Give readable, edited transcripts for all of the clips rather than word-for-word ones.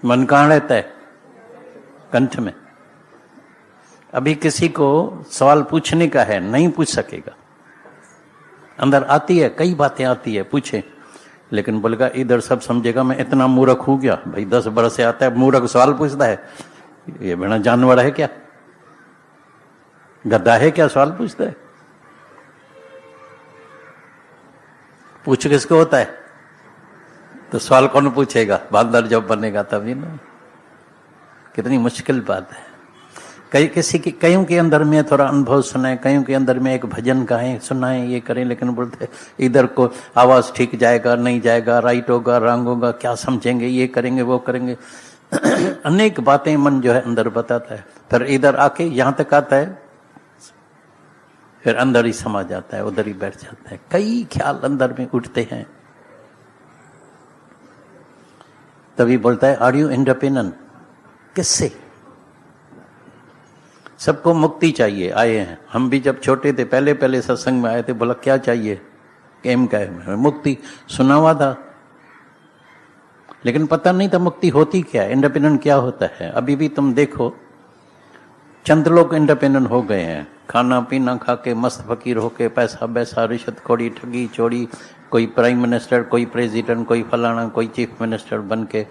मन कहाँ रहता है? कंठ में। अभी किसी को सवाल पूछने का है, नहीं पूछ सकेगा। अंदर आती है, कई बातें आती है, पूछे, लेकिन बोलेगा इधर सब समझेगा मैं इतना मूर्ख हूं क्या? भाई 10 बरस से आता है, मूर्ख सवाल पूछता है। ये बिना जानवर है क्या? गद्दा है क्या सवाल पूछता है? पूछ किसको होता है? तो सवाल कौन पूछेगा? बांदर जब बनेगा तभी ना। कितनी मुश्किल बात है। कईयों के अंदर में थोड़ा अनुभव सुनाए, कईयों के अंदर में एक भजन गाएं, सुनाएं, ये करें, लेकिन बोलते इधर को आवाज ठीक जाएगा, नहीं जाएगा, राइट होगा, रॉन्ग होगा, क्या समझेंगे, ये करेंगे, वो करेंगे। अनेक बातें मन जो है अंदर बताता है। फिर इधर आके यहां तक आता है, फिर अंदर ही समा जाता है, उधर ही बैठ जाता है। कई ख्याल अंदर में उठते हैं। तभी बोलता है आर यू इंडिपेंडेंट? किससे? सबको मुक्ति चाहिए। आए हैं हम भी, जब छोटे थे पहले पहले सत्संग में आए थे, बोला क्या चाहिए? एम का है मुक्ति, सुना हुआ था, लेकिन पता नहीं था मुक्ति होती क्या है, इंडिपेंडेंट क्या होता है। अभी भी तुम देखो, चंद लोग इंडिपेंडेंट हो गए हैं, खाना पीना खा के मस्त फकीर होके, पैसा बैसा, रिश्वतखोरी, ठगी चोरी, कोई प्राइम मिनिस्टर, कोई प्रेसिडेंट, कोई फलाना, कोई चीफ मिनिस्टर बन के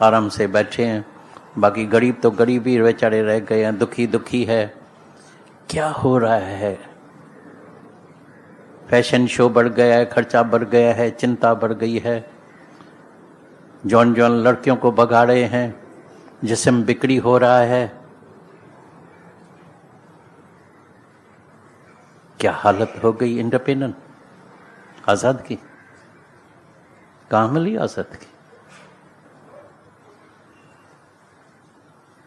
आराम से बैठे हैं। बाकी गरीब तो गरीब ही बेचारे रह गए हैं, दुखी दुखी है। क्या हो रहा है? फैशन शो बढ़ गया है, खर्चा बढ़ गया है, चिंता बढ़ गई है, जौन जौन लड़कियों को बगाड़े हैं, जिस्म बिक्री हो रहा है। क्या हालत हो गई इंडिपेंडेंट, आजाद की? कहाँ मिली आजाद की?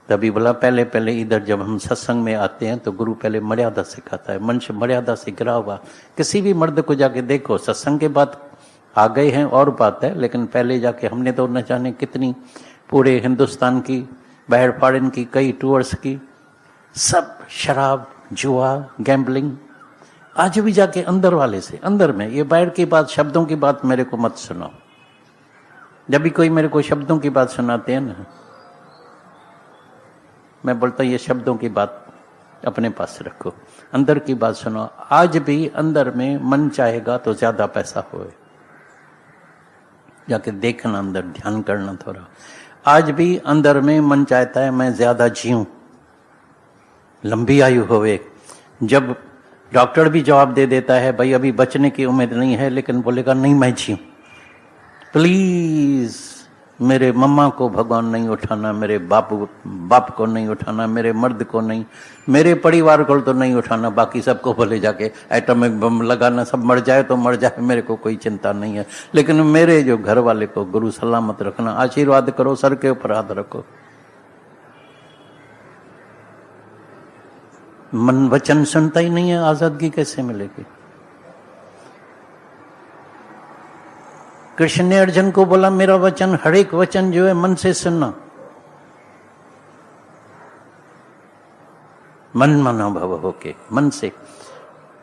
तभी बोला पहले पहले इधर जब हम सत्संग में आते हैं तो गुरु पहले मर्यादा सिखाता है। मनुष्य मर्यादा से गिरा हुआ, किसी भी मर्द को जाके देखो, सत्संग के बाद आ गए हैं और बात है, लेकिन पहले जाके हमने तो न जाने कितनी पूरे हिंदुस्तान की, बाहर फॉरेन की, कई टूर्स की, सब शराब, जुआ, गैम्बलिंग। आज भी जाके अंदर वाले से, अंदर में, ये बाहर की बात, शब्दों की बात मेरे को मत सुनाओ। जब भी कोई मेरे को शब्दों की बात सुनाते हैं ना, मैं बोलता ये शब्दों की बात अपने पास रखो, अंदर की बात सुनो। आज भी अंदर में मन चाहेगा तो ज्यादा पैसा होए, जाके देखना, अंदर ध्यान करना थोड़ा। आज भी अंदर में मन चाहता है मैं ज्यादा जीऊं, लंबी आयु होवे। जब डॉक्टर भी जवाब दे देता है भाई अभी बचने की उम्मीद नहीं है, लेकिन बोलेगा नहीं मैं जीऊं, प्लीज मेरे मम्मा को भगवान नहीं उठाना, मेरे बाप को नहीं उठाना, मेरे मर्द को नहीं, मेरे परिवार को तो नहीं उठाना, बाकी सबको भले जाके एटॉमिक बम लगाना, सब मर जाए तो मर जाए, मेरे को कोई चिंता नहीं है, लेकिन मेरे जो घर वाले को गुरु सलामत रखना, आशीर्वाद करो, सर के ऊपर हाथ रखो। मन वचन सुनता ही नहीं है, आजादगी कैसे मिलेगी? कृष्ण ने अर्जुन को बोला मेरा वचन, हर एक वचन जो है मन से सुनना, मन मनोभव होके, मन से।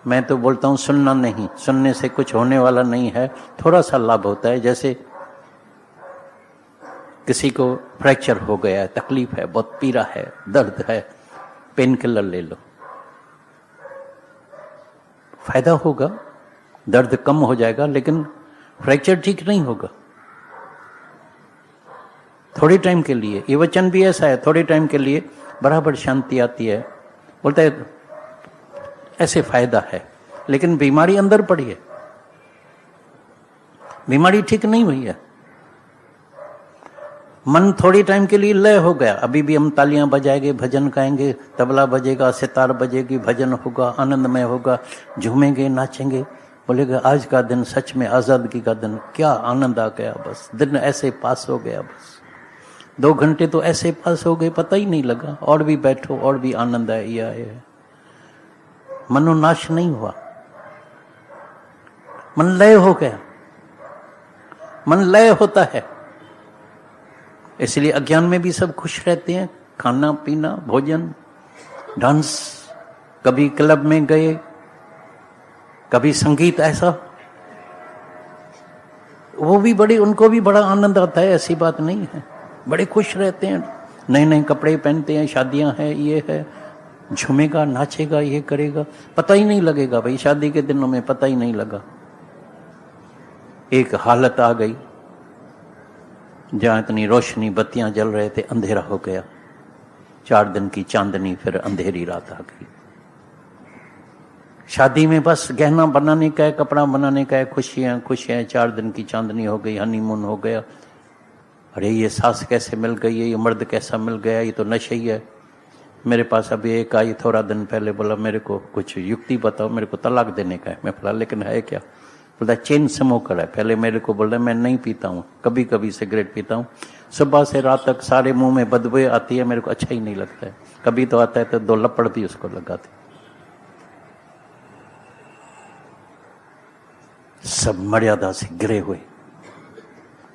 मैं तो बोलता हूं सुनना नहीं, सुनने से कुछ होने वाला नहीं है, थोड़ा सा लाभ होता है। जैसे किसी को फ्रैक्चर हो गया है, तकलीफ है, बहुत पीड़ा है, दर्द है, पेन किलर ले लो, फायदा होगा, दर्द कम हो जाएगा, लेकिन फ्रैक्चर ठीक नहीं होगा। थोड़ी टाइम के लिए, ये वचन भी ऐसा है, थोड़ी टाइम के लिए बराबर शांति आती है, बोलता है ऐसे फायदा है, लेकिन बीमारी अंदर पड़ी है, बीमारी ठीक नहीं हुई है। मन थोड़ी टाइम के लिए लय हो गया, अभी भी हम तालियां बजाएंगे, भजन गाएंगे, तबला बजेगा, सितार बजेगी, भजन होगा, आनंदमय होगा, झूमेंगे, नाचेंगे, बोलेगा आज का दिन सच में आजादगी का दिन, क्या आनंद आ गया, बस दिन ऐसे पास हो गया, बस 2 घंटे तो ऐसे पास हो गए, पता ही नहीं लगा, और भी बैठो और भी आनंद आए। मनोनाश नहीं हुआ, मन लय हो गया। मन लय होता है, इसलिए अज्ञान में भी सब खुश रहते हैं, खाना पीना, भोजन, डांस, कभी क्लब में गए, कभी संगीत, ऐसा वो भी बड़े, उनको भी बड़ा आनंद आता है, ऐसी बात नहीं है। बड़े खुश रहते हैं, नए नए कपड़े पहनते हैं, शादियां हैं, ये है, झूमेगा, नाचेगा, ये करेगा, पता ही नहीं लगेगा भाई, शादी के दिनों में पता ही नहीं लगा। एक हालत आ गई जहां इतनी रोशनी, बत्तियां जल रहे थे, अंधेरा हो गया। 4 दिन की चांदनी, फिर अंधेरी रात आ गई। शादी में बस गहना बनाने का है, कपड़ा बनाने का है, खुशियां खुशियां, 4 दिन की चांदनी हो गई, हनीमून हो गया। अरे ये सास कैसे मिल गई है, ये मर्द कैसा मिल गया, ये तो नशे ही है। मेरे पास अभी एक आई थोड़ा दिन पहले, बोला मेरे को कुछ युक्ति बताओ, मेरे को तलाक देने का है। मैं बोला लेकिन है क्या? बोला चेन स्मोकर है। पहले मेरे को बोल रहा मैं नहीं पीता हूँ, कभी कभी सिगरेट पीता हूँ, सुबह से रात तक सारे मुंह में बदबू आती है, मेरे को अच्छा ही नहीं लगता है। कभी तो आता है तो 2 लपड़ भी उसको लगाते। सब मर्यादा से गिरे हुए,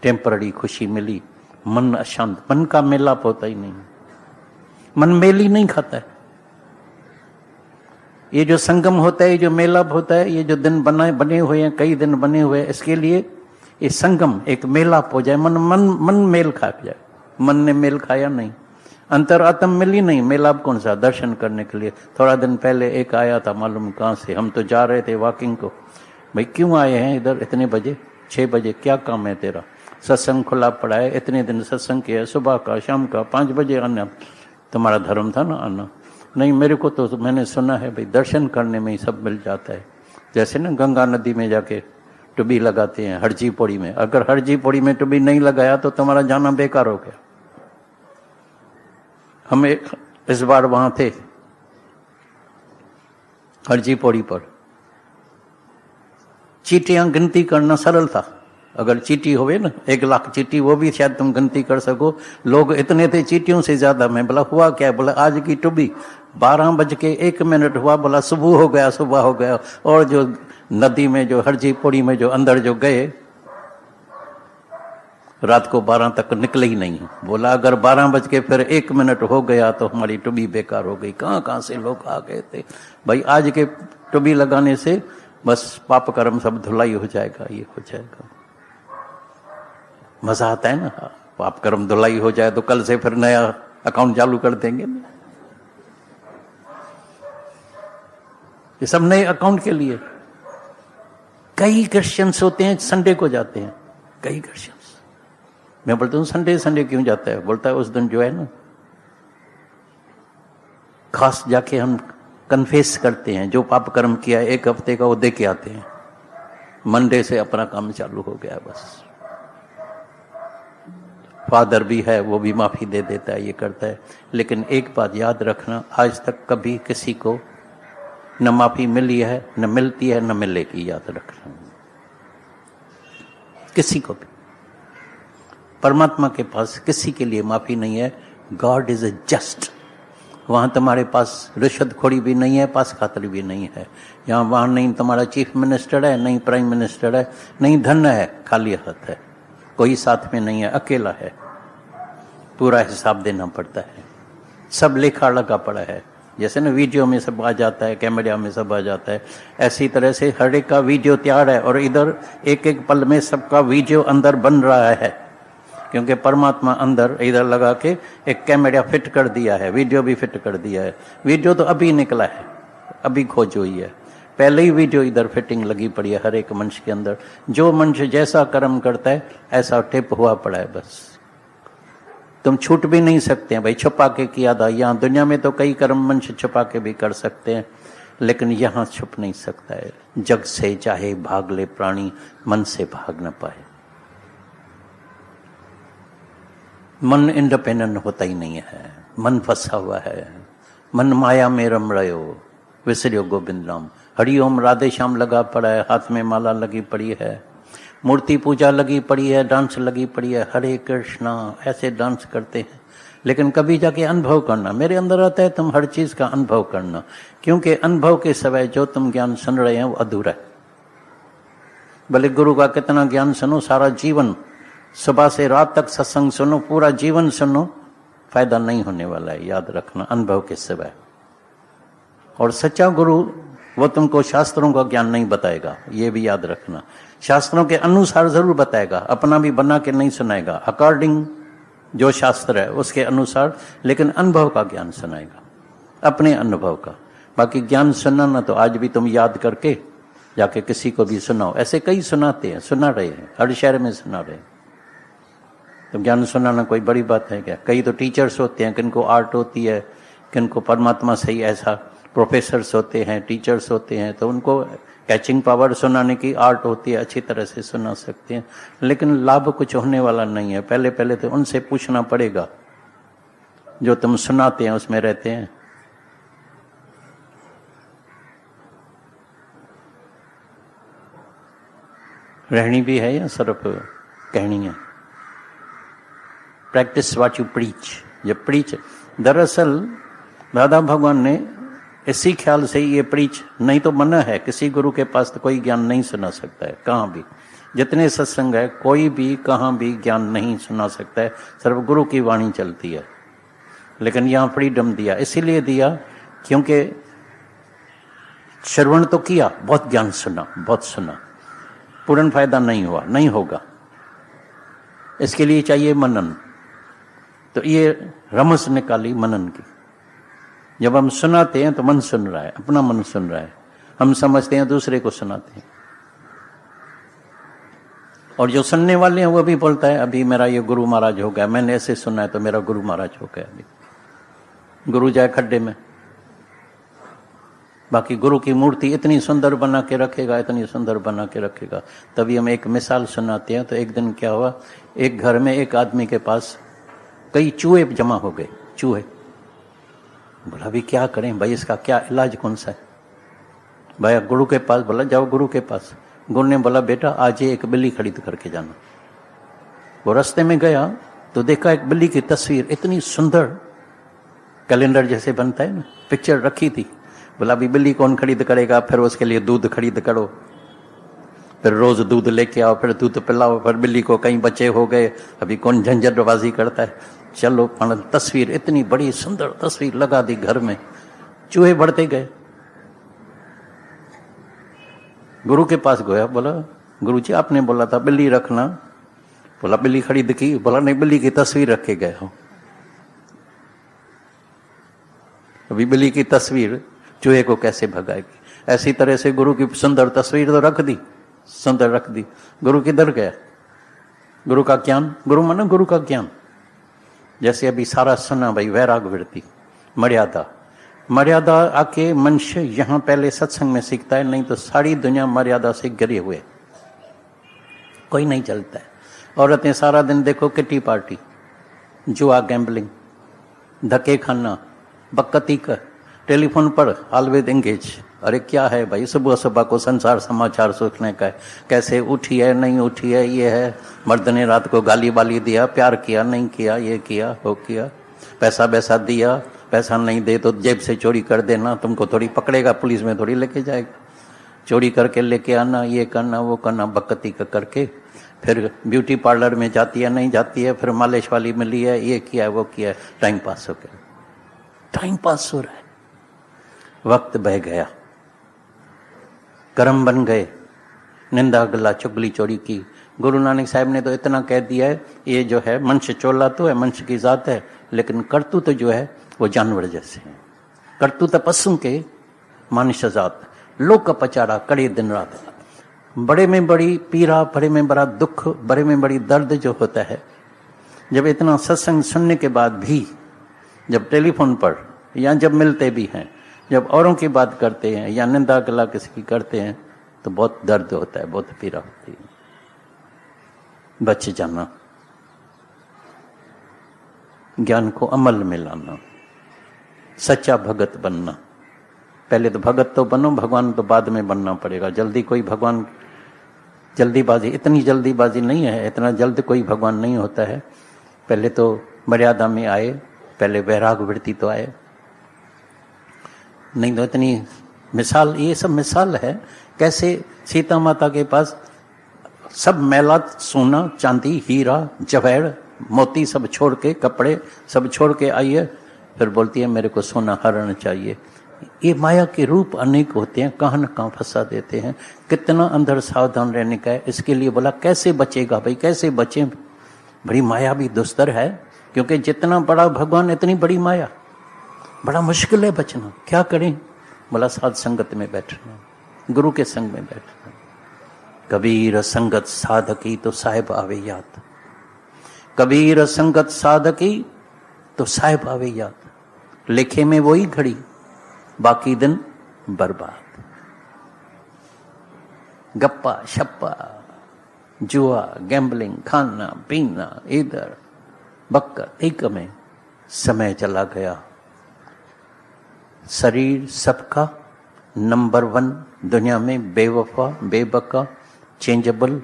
टेम्पररी खुशी मिली, मन अशांत, मन का मेलाप होता ही नहीं, मन मेल ही नहीं खाता है। ये जो संगम होता है, ये जो मेलाप होता है, ये जो दिन बने हुए हैं, कई दिन बने हुए हैं, इसके लिए ये संगम एक मेलाप हो जाए, मन मेल खा जाए। मन ने मेल खाया नहीं, अंतरात्म मिली नहीं, मेलाप कौन सा? दर्शन करने के लिए। थोड़ा दिन पहले एक आया था, मालूम कहाँ से, हम तो जा रहे थे वॉकिंग को। भाई क्यों आए हैं इधर इतने बजे? 6 बजे, क्या काम है तेरा? सत्संग खुला पड़ा है, इतने दिन सत्संग किया है, सुबह का, शाम का, 5 बजे आना तुम्हारा धर्म था ना आना। नहीं, मेरे को तो मैंने सुना है भाई दर्शन करने में ही सब मिल जाता है। जैसे ना गंगा नदी में जाके टुबी लगाते हैं, हरजी पौड़ी में, अगर हरजी पौड़ी में टुबी नहीं लगाया तो तुम्हारा जाना बेकार हो गया। हम इस बार वहां थे हरजी पौड़ी पर, चीटियां गिनती करना सरल था। अगर चीटी होवे ना 1 लाख चीटी, वो भी शायद तुम गिनती कर सको। लोग इतने थे चीटियों से ज्यादा। मैं बोला हुआ क्या? बोला आज की टुबी 12:01 हुआ। बोला सुबह हो गया, सुबह हो गया। और जो नदी में, जो हरजी पौड़ी में जो अंदर जो गए, रात को 12 तक निकले ही नहीं। बोला अगर 12:01 हो गया तो हमारी टुबी बेकार हो गई। कहाँ कहाँ से लोग आ गए थे भाई। आज के टुबी लगाने से बस पाप कर्म सब धुलाई हो जाएगा, ये हो जाएगा। मजा आता है ना, पाप कर्म धुलाई हो जाए तो कल से फिर नया अकाउंट चालू कर देंगे ना। ये सब नए अकाउंट के लिए। कई क्रिश्चियंस होते हैं संडे को जाते हैं, कई क्रिश्चियंस। मैं बोलता हूँ संडे क्यों जाता है? बोलता है उस दिन जो है ना, खास जाके हम कन्फेस करते हैं, जो पाप कर्म किया है 1 हफ्ते का वो दे के आते हैं। मंडे से अपना काम चालू हो गया बस। फादर भी है, वो भी माफी दे देता है, ये करता है। लेकिन एक बात याद रखना, आज तक कभी किसी को न माफी मिली है, न मिलती है, न मिलेगी। याद रखना, किसी को भी। परमात्मा के पास किसी के लिए माफी नहीं है। God is a just. वहां तुम्हारे पास रिश्वतखोरी भी नहीं है, पास खातरी भी नहीं है। यहाँ वहां नहीं तुम्हारा चीफ मिनिस्टर है, नहीं प्राइम मिनिस्टर है, नहीं धन है, खाली हाथ है, कोई साथ में नहीं है, अकेला है। पूरा हिसाब देना पड़ता है, सब लेखा लगा पड़ा है। जैसे ना वीडियो में सब आ जाता है, कैमरा में सब आ जाता है, ऐसी तरह से हर एक का वीडियो तैयार है। और इधर एक एक पल में सबका वीडियो अंदर बन रहा है, क्योंकि परमात्मा अंदर इधर लगा के एक कैमरा फिट कर दिया है, वीडियो भी फिट कर दिया है। वीडियो तो अभी निकला है, अभी खोज हुई है, पहले ही वीडियो इधर फिटिंग लगी पड़ी है हर एक मनुष्य के अंदर। जो मनुष्य जैसा कर्म करता है ऐसा टिप हुआ पड़ा है बस। तुम छूट भी नहीं सकते हैं भाई, छुपा के किया था। यहाँ दुनिया में तो कई कर्म मनुष्य छुपा के भी कर सकते हैं, लेकिन यहाँ छुप नहीं सकता है। जग से चाहे भाग ले प्राणी, मन से भाग न पाए। मन इंडिपेंडेंट होता ही नहीं है, मन फंसा हुआ है। मन माया में रम रहे हो, विसरियो गोविंद राम। हरिओम राधे श्याम लगा पड़ा है, हाथ में माला लगी पड़ी है, मूर्ति पूजा लगी पड़ी है, डांस लगी पड़ी है, हरे कृष्णा ऐसे डांस करते हैं। लेकिन कभी जाके अनुभव करना, मेरे अंदर आता है तुम हर चीज का अनुभव करना, क्योंकि अनुभव के सिवाय जो तुम ज्ञान सुन रहे हैं वो अधूरा है। भले गुरु का कितना ज्ञान सुनो, सारा जीवन सुबह से रात तक सत्संग सुनो, पूरा जीवन सुनो, फायदा नहीं होने वाला है। याद रखना, अनुभव के सिवाय। और सच्चा गुरु वो तुमको शास्त्रों का ज्ञान नहीं बताएगा, ये भी याद रखना। शास्त्रों के अनुसार जरूर बताएगा, अपना भी बना के नहीं सुनाएगा। अकॉर्डिंग जो शास्त्र है उसके अनुसार, लेकिन अनुभव का ज्ञान सुनाएगा, अपने अनुभव का। बाकी ज्ञान सुनाना तो आज भी तुम याद करके जाके किसी को भी सुनाओ, ऐसे कई सुनाते हैं, सुना रहे हैं, हर शहर में सुना रहे हैं। तो ज्ञान सुनाना कोई बड़ी बात है क्या? कई तो टीचर्स होते हैं, किनको आर्ट होती है, किनको परमात्मा से ही ऐसा, प्रोफेसर्स होते हैं, टीचर्स होते हैं, तो उनको कैचिंग पावर सुनाने की आर्ट होती है, अच्छी तरह से सुना सकते हैं, लेकिन लाभ कुछ होने वाला नहीं है। पहले पहले तो उनसे पूछना पड़ेगा जो तुम सुनाते हैं उसमें रहते हैं। रहनी भी है या सिर्फ कहनी है? Practice what you preach. ये प्रीच, दरअसल दादा भगवान ने इसी ख्याल से ये प्रीच, नहीं तो मना है, किसी गुरु के पास तो कोई ज्ञान नहीं सुना सकता है कहाँ भी। जितने सत्संग है कोई भी कहाँ भी ज्ञान नहीं सुना सकता है, सिर्फ गुरु की वाणी चलती है। लेकिन यहाँ फ्रीडम दिया, इसीलिए दिया क्योंकि श्रवण तो किया, बहुत ज्ञान सुना, बहुत सुना, पूर्ण फायदा नहीं हुआ, नहीं होगा। इसके लिए चाहिए मनन। तो ये रमस निकाली मनन की। जब हम सुनाते हैं तो मन सुन रहा है, अपना मन सुन रहा है, हम समझते हैं दूसरे को सुनाते हैं। और जो सुनने वाले हैं वो भी बोलता है अभी मेरा ये गुरु महाराज हो गया, मैंने ऐसे सुना है तो मेरा गुरु महाराज हो गया। अभी गुरु जाए खड्डे में। बाकी गुरु की मूर्ति इतनी सुंदर बना के रखेगा, इतनी सुंदर बना के रखेगा। तभी हम एक मिसाल सुनाते हैं। तो एक दिन क्या हुआ, एक घर में एक आदमी के पास कई चूहे जमा हो गए, चूहे। बोला अभी क्या करें भाई, इसका क्या इलाज कौन सा है? भाई गुरु के पास, बोला जाओ गुरु के पास। गुरु ने बोला बेटा आज एक बिल्ली खरीद करके जाना। वो रास्ते में गया तो देखा एक बिल्ली की तस्वीर इतनी सुंदर, कैलेंडर जैसे बनता है ना, पिक्चर रखी थी। बोला अभी बिल्ली कौन खरीद करेगा, फिर उसके लिए दूध खरीद करो, फिर रोज दूध लेके आओ, फिर दूध पिलाओ, फिर बिल्ली को कहीं बच्चे हो गए, अभी कौन झंझटबाजी करता है। चलो तस्वीर, इतनी बड़ी सुंदर तस्वीर लगा दी घर में। चूहे बढ़ते गए। गुरु के पास गया, बोला गुरु जी आपने बोला था बिल्ली रखना। बोला बिल्ली खरीद की? बोला नहीं, बिल्ली की तस्वीर रखे गए हो। अभी बिल्ली की तस्वीर चूहे को कैसे भगाएगी? ऐसी तरह से गुरु की सुंदर तस्वीर तो रख दी, सुंदर रख दी, गुरु किधर गया? गुरु का ज्ञान, गुरु मानो गुरु का ज्ञान। जैसे अभी सारा सुना भाई, वैराग वृत्ति, मर्यादा। मर्यादा आके मनुष्य यहाँ पहले सत्संग में सीखता है, नहीं तो सारी दुनिया मर्यादा से गिरे हुए, कोई नहीं चलता है। औरतें सारा दिन देखो किटी पार्टी, जुआ, गैम्बलिंग, धक्के खाना, बकती का, टेलीफोन पर ऑलवेज एंगेज। अरे क्या है भाई, सुबह सुबह को संसार समाचार सोचने का है, कैसे उठी है नहीं उठी है, ये है मर्द ने रात को गाली वाली दिया, प्यार किया नहीं किया, ये किया वो किया, पैसा वैसा दिया, पैसा नहीं दे तो जेब से चोरी कर देना, तुमको थोड़ी पकड़ेगा, पुलिस में थोड़ी लेके जाएगा, चोरी करके लेके आना, ये करना वो करना, बकती का करके। फिर ब्यूटी पार्लर में जाती है नहीं जाती है, फिर मालिश वाली मिली है, ये किया है वो किया है, टाइम पास हो गया, टाइम पास हो रहा है। वक्त बह गया, कर्म बन गए, निंदा गला चुगली चोरी की। गुरु नानक साहब ने तो इतना कह दिया है, ये जो है मनुष्य चोला तो है, मनुष्य की जात है, लेकिन करतूत जो है वो जानवर जैसे हैं। करतूत पशु के, मनुष्य जात, लोक पचारा करे दिन रात। बड़े में बड़ी पीड़ा, बड़े में बड़ा दुख, बड़े में बड़ी दर्द जो होता है, जब इतना सत्संग सुनने के बाद भी, जब टेलीफोन पर या जब मिलते भी हैं, जब औरों की बात करते हैं या निंदा गला किसी की करते हैं, तो बहुत दर्द होता है, बहुत पीड़ा होती है। बच जाना, ज्ञान को अमल में लाना, सच्चा भगत बनना। पहले तो भगत तो बनो, भगवान तो बाद में बनना पड़ेगा। जल्दी कोई भगवान, जल्दीबाजी, इतनी जल्दीबाजी नहीं है, इतना जल्द कोई भगवान नहीं होता है। पहले तो मर्यादा में आए, पहले वैराग वृत्ति तो आए, नहीं तो इतनी मिसाल, ये सब मिसाल है कैसे सीता माता के पास सब मैला सोना चांदी हीरा जवाहर मोती सब छोड़ के, कपड़े सब छोड़ के आई है, फिर बोलती है मेरे को सोना हरण चाहिए। ये माया के रूप अनेक होते हैं, कहाँ न कहाँ फंसा देते हैं। कितना अंदर सावधान रहने का है। इसके लिए बोला कैसे बचेगा भाई, कैसे बचें, बड़ी माया भी दुस्तर है, क्योंकि जितना बड़ा भगवान इतनी बड़ी माया, बड़ा मुश्किल है बचना। क्या करें? बोला साध संगत में बैठना, गुरु के संग में बैठना। कबीर संगत साधकी तो साहिब आवे याद, कबीर संगत साधकी तो साहिब आवे याद। लिखे में वही घड़ी, बाकी दिन बर्बाद। गप्पा शप्पा, जुआ, गैम्बलिंग, खाना पीना, इधर बक्कर एक में समय चला गया। शरीर सबका नंबर 1 दुनिया में, बेवफा बेबका, चेंजेबल।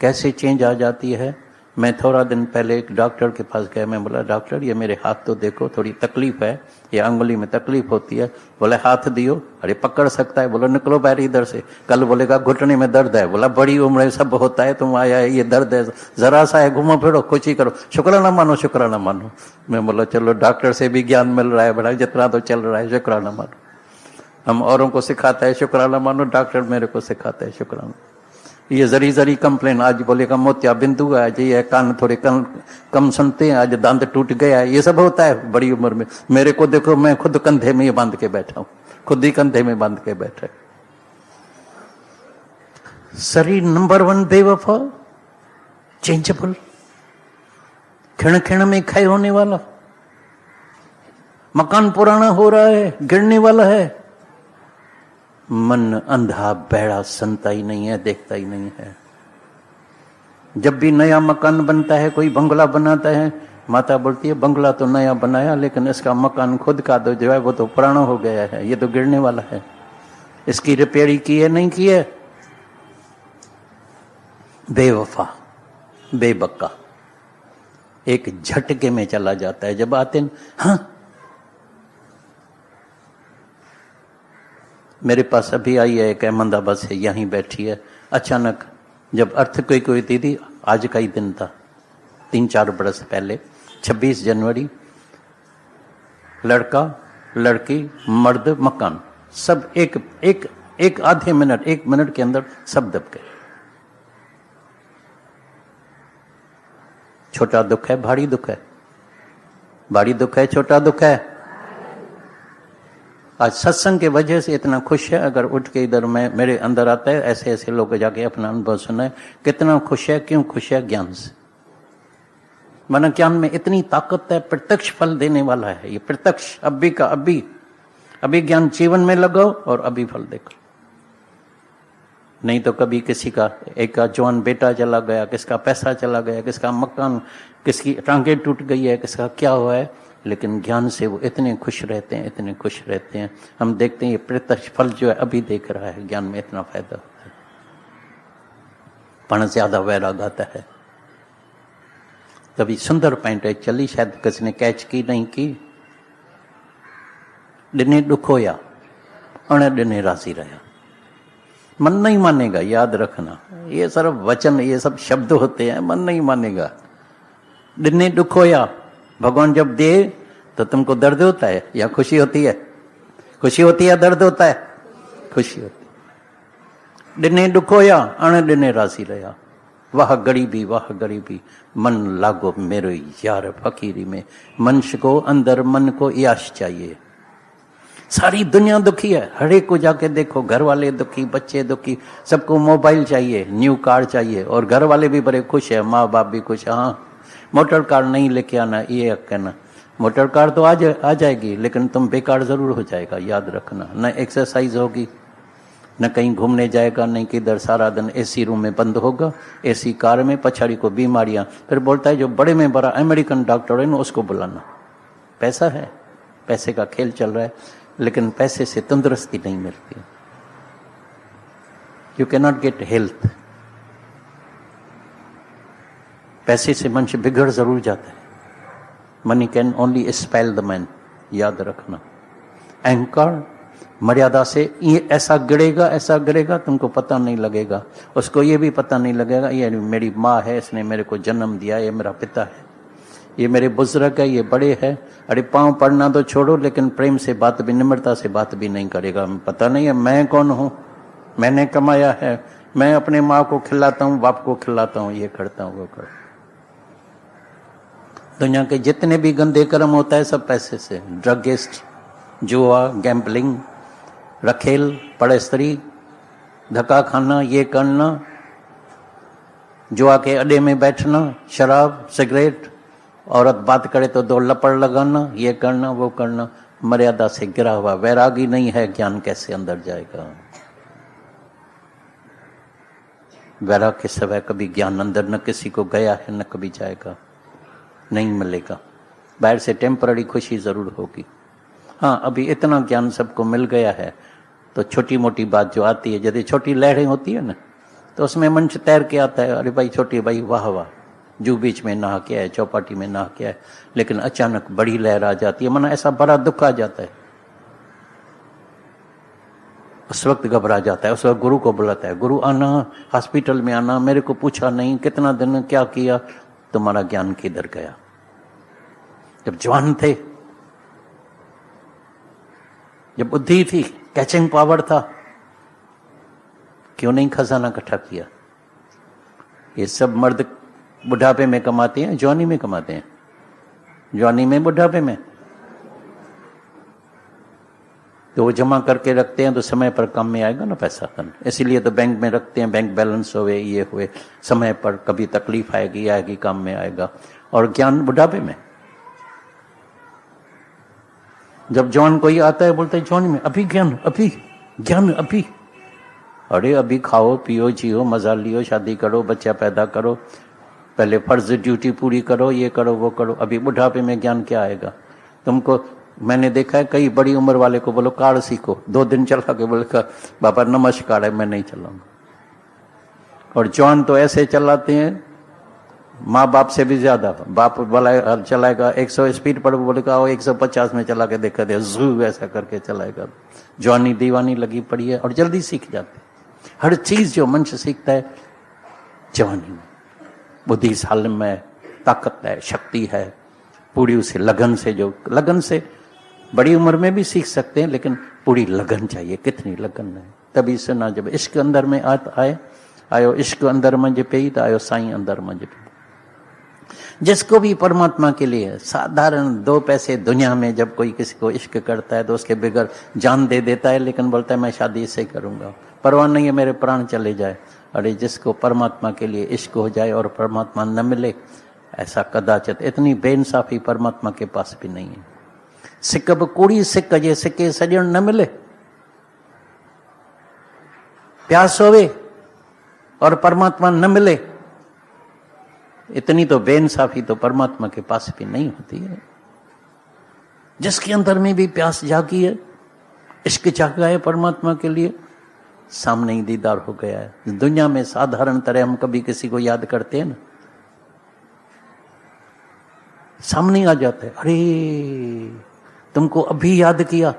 कैसे चेंज आ जाती है? मैं थोड़ा दिन पहले एक डॉक्टर के पास गया। मैं बोला डॉक्टर ये मेरे हाथ तो देखो, थोड़ी तकलीफ है, ये अंगुली में तकलीफ होती है। बोले हाथ दियो। अरे पकड़ सकता है। बोला निकलो पैर इधर से। कल बोलेगा घुटने में दर्द है। बोला बड़ी उम्र है, सब होता है, तुम आया है, ये दर्द है, जरा सा है, घूमो फिरो, कुछ ही करो, शुक्राना मानो, शुक्राना मानो। मैं बोला चलो डॉक्टर से भी ज्ञान मिल रहा है, बड़ा जितना तो चल रहा है, शुक्राना मानो। हम औरों को सिखाता है शुक्राना मानो, डॉक्टर मेरे को सिखाता है शुक्राना। ये जरी जरी कंप्लेन, आज बोलेगा मोतिया बिंदु है, आज ये कान थोड़े कम सुनते हैं, आज दांत टूट गया है, ये सब होता है बड़ी उम्र में। मेरे को देखो, मैं खुद कंधे में बांध के बैठा हूं, खुद ही कंधे में बांध के बैठा। शरीर नंबर 1 बेवफा, चेंजेबल, क्षण क्षण में क्षय होने वाला। मकान पुराना हो रहा है, गिरने वाला है। मन अंधा बैड़ा, सुनता ही नहीं है, देखता ही नहीं है। जब भी नया मकान बनता है, कोई बंगला बनाता है, माता बोलती है बंगला तो नया बनाया, लेकिन इसका मकान खुद का तो जो है वो तो पुराना हो गया है, ये तो गिरने वाला है, इसकी रिपेयरिंग की है नहीं की है। बेवफा बेबक्का, एक झटके में चला जाता है। जब आते हैं, हाँ मेरे पास अभी आई है एक अहमदाबाद से, यहीं बैठी है। अचानक जब अर्थक्वेक हुई थी, आज का ही दिन था, 3-4 बरस पहले, 26 जनवरी, लड़का लड़की मर्द मकान सब एक आधे मिनट, 1 मिनट के अंदर सब दब गए। छोटा दुख है, भारी दुख है, भारी दुख है, छोटा दुख है। आज सत्संग के वजह से इतना खुश है। अगर उठ के इधर मेरे अंदर आता है, ऐसे ऐसे लोग जाके अपना अनुभव सुना है, कितना खुश है। क्यों खुश है? ज्ञान से। मन ज्ञान में इतनी ताकत है, प्रत्यक्ष फल देने वाला है ये, प्रत्यक्ष। अभी का अभी ज्ञान जीवन में लगाओ और अभी फल देखो। नहीं तो कभी किसी का एक का जवान बेटा चला गया, किसका पैसा चला गया, किसका मकान, किसकी टांगे टूट गई है, किसका क्या हुआ है, लेकिन ज्ञान से वो इतने खुश रहते हैं, इतने खुश रहते हैं। हम देखते हैं ये प्रत्यक्ष फल जो है अभी देख रहा है, ज्ञान में इतना फायदा होता है। पण ज्यादा वैराग आता है। कभी सुंदर पैंट है चली, शायद किसी ने कैच की नहीं की। दिने दुख होया, अण दिने राजी रहा। मन नहीं मानेगा, याद रखना, ये सिर्फ वचन, ये सब शब्द होते हैं, मन नहीं मानेगा। दिने दुख होया, भगवान जब दे तो तुमको दर्द होता है या खुशी होती है? खुशी होती है, दर्द होता है? खुशी होती है। दिने दुख होया, अण दिने राजी रहा। वाह गरीबी, वाह गरीबी, मन लागो मेरो यार फकीरी में। मनुष्य को, अंदर मन को याश चाहिए। सारी दुनिया दुखी है, हर एक को जाके देखो, घर वाले दुखी, बच्चे दुखी, सबको मोबाइल चाहिए, न्यू कार चाहिए, और घर वाले भी बड़े खुश है, माँ बाप भी खुश। हाँ, मोटर कार नहीं लेके आना, ये कहना। मोटर कार तो आ जाएगी, लेकिन तुम बेकार जरूर हो जाएगा, याद रखना। न एक्सरसाइज होगी, न कहीं घूमने जाएगा, नहीं किधर, सारा दिन एसी रूम में बंद होगा, एसी कार में, पछाड़ी को बीमारियां। फिर बोलता है जो बड़े में बड़ा अमेरिकन डॉक्टर है ना, उसको बुलाना। पैसा है, पैसे का खेल चल रहा है, लेकिन पैसे से तंदुरुस्ती नहीं मिलती। You can not gate health. पैसे से मनुष्य बिगड़ जरूर जाता है। Money can only spell the man, याद रखना। अहंकार मर्यादा से ये ऐसा गिरेगा, तुमको पता नहीं लगेगा। उसको ये भी पता नहीं लगेगा ये मेरी माँ है, इसने मेरे को जन्म दिया, ये मेरा पिता है, ये मेरे बुजुर्ग है, ये बड़े हैं। अरे पाँव पड़ना तो छोड़ो, लेकिन प्रेम से बात भी, निम्रता से बात भी नहीं करेगा। पता नहीं है मैं कौन हूँ, मैंने कमाया है, मैं अपने माँ को खिलाता हूँ, बाप को खिलाता हूँ, ये करता हूँ, वो करता हूँ। दुनिया के जितने भी गंदे कर्म होता है सब पैसे से। ड्रगिस्ट, जुआ, गैम्बलिंग, रखेल, परस्त्री, धक्का खाना, ये करना, जुआ के अड्डे में बैठना, शराब, सिगरेट, औरत बात करे तो 2 लपड़ लगाना, ये करना वो करना, मर्यादा से गिरा हुआ। वैरागी नहीं है, ज्ञान कैसे अंदर जाएगा? वैराग के सिवाय कभी ज्ञान अंदर न किसी को गया है न कभी जाएगा, नहीं मिलेगा। बाहर से टेम्पररी खुशी जरूर होगी। हाँ, अभी इतना ज्ञान सबको मिल गया है तो छोटी मोटी बात जो आती है, यदि छोटी लहरें होती है ना, तो उसमें मंच तैर के आता है, अरे भाई छोटी भाई वाह वाह, जू बीच में नहा के है, चौपाटी में नहा के है। लेकिन अचानक बड़ी लहर आ जाती है, मना ऐसा बड़ा दुख आ जाता है, उस वक्त घबरा जाता है। उस वक्त गुरु को बुलाता है, गुरु आना, हॉस्पिटल में आना, मेरे को पूछा नहीं, कितना दिन क्या किया, तुम्हारा ज्ञान किधर गया? जब जवान थे, जब बुद्धि थी, कैचिंग पावर था, क्यों नहीं खजाना इकट्ठा किया? ये सब मर्द बुढ़ापे में कमाते हैं, जवानी में कमाते हैं, जवानी में, बुढ़ापे में। तो वो जमा करके रखते हैं तो समय पर काम में आएगा ना पैसा। इसीलिए तो बैंक में रखते हैं, बैंक बैलेंस हुए, ये हुए, समय पर कभी तकलीफ आएगी काम में आएगा। और ज्ञान बुढ़ापे में। जब जवान कोई आता है बोलता है जवानी में अभी ज्ञान, अभी ज्ञान, अभी। अरे अभी खाओ पियो जियो, मजा लियो, शादी करो, बच्चा पैदा करो, पहले फर्ज ड्यूटी पूरी करो, ये करो वो करो। अभी बुढ़ापे में ज्ञान क्या आएगा तुमको? मैंने देखा है कई बड़ी उम्र वाले को बोलो कार सीखो, 2 दिन चला के बोले बाबा नमस्कार है, मैं नहीं चलाऊंगा। और जवान तो ऐसे चलाते हैं माँ बाप से भी ज्यादा। बाप वाला चलाएगा 100 स्पीड पर, बोलेगा 150 में चला के देखा दे, जू ऐसा करके चलाएगा। जवानी दीवानी लगी पड़ी है और जल्दी सीख जाते। हर चीज जो मनुष्य सीखता है जवानी में, बुद्धि साल में, ताकत है, शक्ति है, पूरी उसे लगन से, जो लगन से बड़ी उम्र में भी सीख सकते हैं, लेकिन पूरी लगन चाहिए। कितनी लगन है तभी से ना, जब इश्क अंदर में आयो इश्क अंदर मंज पे, तो आयो साईं अंदर मंज पे। जिसको भी परमात्मा के लिए साधारण 2 पैसे दुनिया में, जब कोई किसी को इश्क करता है तो उसके बगैर जान दे देता है, लेकिन बोलता है मैं शादी इससे करूंगा, परवाह नहीं है मेरे प्राण चले जाए। अरे जिसको परमात्मा के लिए इश्क हो जाए और परमात्मा न मिले, ऐसा कदाचित, इतनी बेइंसाफी परमात्मा के पास भी नहीं है। सिकब कूड़ी सिक जे सिके सजण न मिले, प्यास होवे और परमात्मा न मिले, इतनी तो बेइंसाफी तो परमात्मा के पास भी नहीं होती है। जिसके अंदर में भी प्यास जागी है, इश्क जागा है परमात्मा के लिए, सामने ही दीदार हो गया है। दुनिया में साधारण तरह हम कभी किसी को याद करते हैं ना, सामने आ जाता है, अरे तुमको अभी याद किया,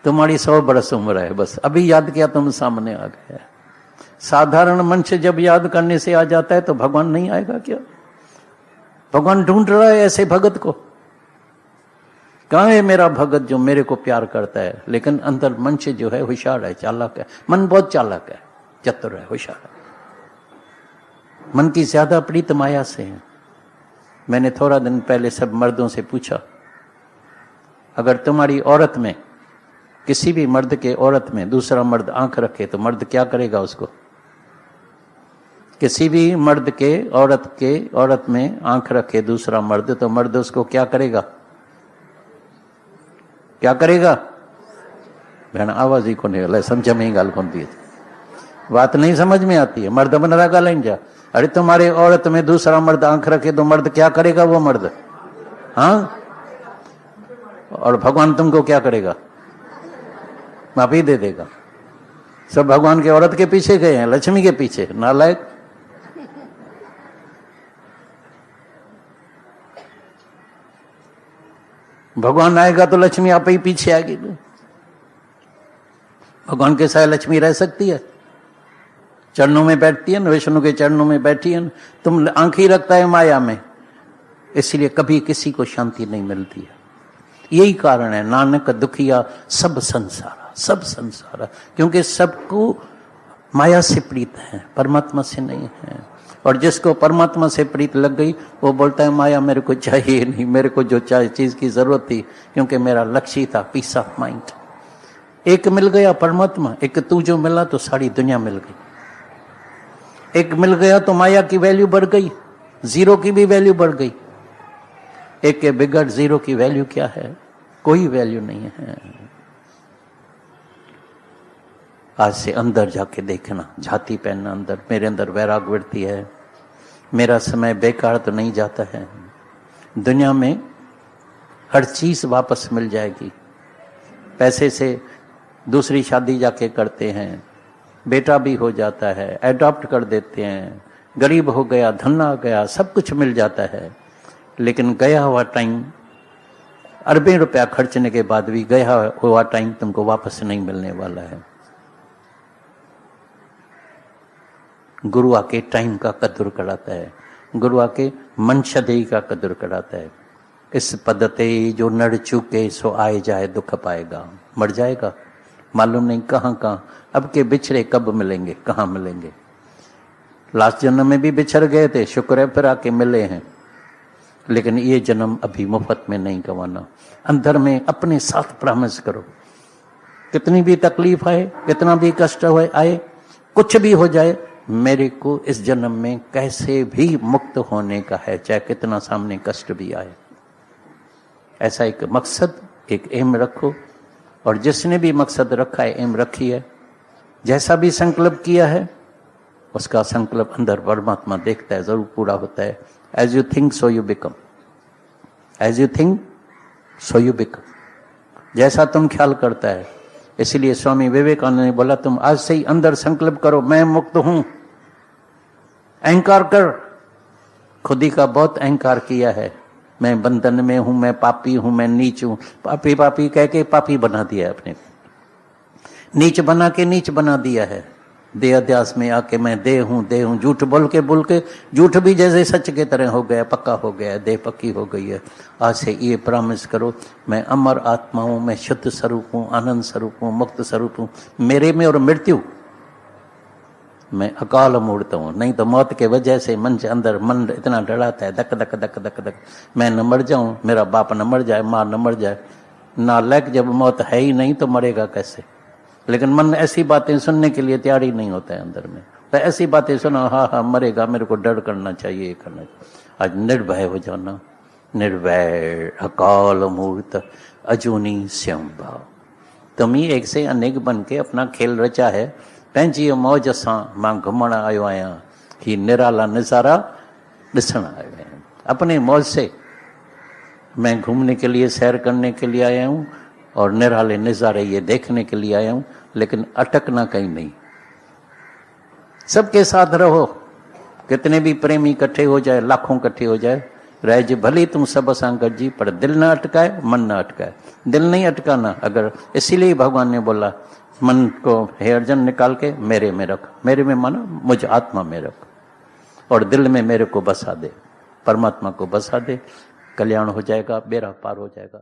तुम्हारी 100 बरस उम्र है, बस अभी याद किया, तुम सामने आ गए। साधारण मनुष्य जब याद करने से आ जाता है तो भगवान नहीं आएगा क्या? भगवान ढूंढ रहा है ऐसे भगत को। कहाँ है मेरा भगत जो मेरे को प्यार करता है? लेकिन अंदर मनुष्य जो है होशियार है, चालाक है। मन बहुत चालाक है, चतुर है, होशियार है। मन की ज्यादा प्रीत माया से है। मैंने थोड़ा दिन पहले सब मर्दों से पूछा, अगर तुम्हारी औरत में, किसी भी मर्द के औरत में दूसरा मर्द आंख रखे तो मर्द क्या करेगा उसको? किसी भी मर्द के औरत में आंख रखे दूसरा मर्द, तो मर्द उसको क्या करेगा? क्या करेगा? भेण आवाज ही कोने हले, समझ में ही गाल कोन थी, बात नहीं समझ में आती है। मर्द बन रहा गाल जा, अरे तुम्हारे औरत में दूसरा मर्द आंख रखे तो मर्द क्या करेगा? वो मर्द, हाँ, और भगवान तुमको क्या करेगा? माफी दे देगा। सब भगवान के औरत के पीछे गए हैं, लक्ष्मी के पीछे, नालायक। भगवान आएगा तो लक्ष्मी आप ही पीछे आएगी। भगवान के साथ लक्ष्मी रह सकती है? चरणों में बैठती है ना, विष्णु के चरणों में बैठी है ना। तुम आंख ही रखता है माया में, इसलिए कभी किसी को शांति नहीं मिलती है। यही कारण है, नानक दुखिया सब संसारा, सब संसारा, क्योंकि सबको माया से प्रीत है, परमात्मा से नहीं है। और जिसको परमात्मा से प्रीत लग गई वो बोलता है माया मेरे को चाहिए नहीं, मेरे को जो चीज की जरूरत थी, क्योंकि मेरा लक्ष्य था पीस ऑफ माइंड। एक मिल गया परमात्मा, एक तू जो मिला तो सारी दुनिया मिल गई। एक मिल गया तो माया की वैल्यू बढ़ गई, जीरो की भी वैल्यू बढ़ गई। एक के बिगड़ जीरो की वैल्यू क्या है? कोई वैल्यू नहीं है। आज से अंदर जाके देखना, झाती पहनना अंदर। मेरे अंदर वैराग वृत्ति है, मेरा समय बेकार तो नहीं जाता है। दुनिया में हर चीज वापस मिल जाएगी। पैसे से दूसरी शादी जाके करते हैं, बेटा भी हो जाता है, एडॉप्ट कर देते हैं, गरीब हो गया, धन आ गया, सब कुछ मिल जाता है। लेकिन गया हुआ टाइम, अरबों रुपया खर्चने के बाद भी गया हुआ टाइम तुमको वापस नहीं मिलने वाला है। गुरु आके टाइम का कदर कराता है, गुरु आके मनशदेही का कदर कराता है। इस पदते जो नड़ चुके सो आए जाए दुख पाएगा। मर जाएगा, मालूम नहीं कहाँ कहाँ। अब के बिछड़े कब मिलेंगे, कहाँ मिलेंगे। लास्ट जन्म में भी बिछड़ गए थे, शुक्र है फिर आके मिले हैं। लेकिन ये जन्म अभी मुफ्त में नहीं गंवाना। अंदर में अपने साथ प्रॉमिस करो, कितनी भी तकलीफ आए, कितना भी कष्ट आए, कुछ भी हो जाए, मेरे को इस जन्म में कैसे भी मुक्त होने का है, चाहे कितना सामने कष्ट भी आए। ऐसा एक मकसद, एक एम रखो। और जिसने भी मकसद रखा है, एम रखी है, जैसा भी संकल्प किया है, उसका संकल्प अंदर परमात्मा देखता है, जरूर पूरा होता है। As you think so you become, as you think so you become. जैसा तुम ख्याल करता है। इसलिए स्वामी विवेकानंद ने बोला, तुम आज से ही अंदर संकल्प करो, मैं मुक्त हूं। अहंकार कर, खुदी का बहुत अहंकार किया है, मैं बंधन में हूं, मैं पापी हूं, मैं नीच हूं। पापी पापी कह के पापी बना दिया है अपने को, नीच बना के नीच बना दिया है। देह अध्यास में आके मैं देह हूं, झूठ बोल के झूठ भी जैसे सच के तरह हो गया, पक्का हो गया, देह पक्की हो गई है। आज से ये प्रॉमिस करो, मैं अमर आत्मा हूं, मैं शुद्ध स्वरूप हूं, आनंद स्वरूप हूं, मुक्त स्वरूप हूं। मेरे में और मृत्यु मैं अकाल मूर्त हूं। नहीं तो मौत के वजह से मन के अंदर मन इतना डराता है, धक धक धक धक धक, मैं न मर जाऊं, मेरा बाप न मर जाए, माँ न मर जाए। नालायक, जब मौत है ही नहीं तो मरेगा कैसे। लेकिन मन ऐसी बातें सुनने के लिए तैयार ही नहीं होता है अंदर में। तो ऐसी बातें सुना, हाँ हाँ मरेगा, मेरे को डर करना चाहिए, ये करना चाहिए। आज निर्भय हो जाना, निर्भय अकाल मूर्त अजूनी स्यं भाव। तुम ही एक से अनेक बन के अपना खेल रचा है। पंहिंजी मौज सां मां घुमण आयो आहियां, ही निराला नज़ारा ॾिसण आयो आहियां। अपने मौज से मैं घूमने के लिए, सैर करने के लिए आया हूँ और निराले नज़ारे ये देखने के लिए आया हूँ। लेकिन अटकना कहीं नहीं, सबके साथ रहो। कितने भी प्रेमी इकट्ठे हो जाए, लाखों इकट्ठे हो जाए, रह भले तुम सब सां गॾिजी, पर दिल न अटकाए, मन न अटकाए। दिल नहीं अटकाना। अगर इसीलिए भगवान ने बोला, मन को हे अर्जुन निकाल के मेरे में रख। मेरे में माना मुझ आत्मा में रख, और दिल में मेरे को बसा दे, परमात्मा को बसा दे। कल्याण हो जाएगा, बेड़ा पार हो जाएगा।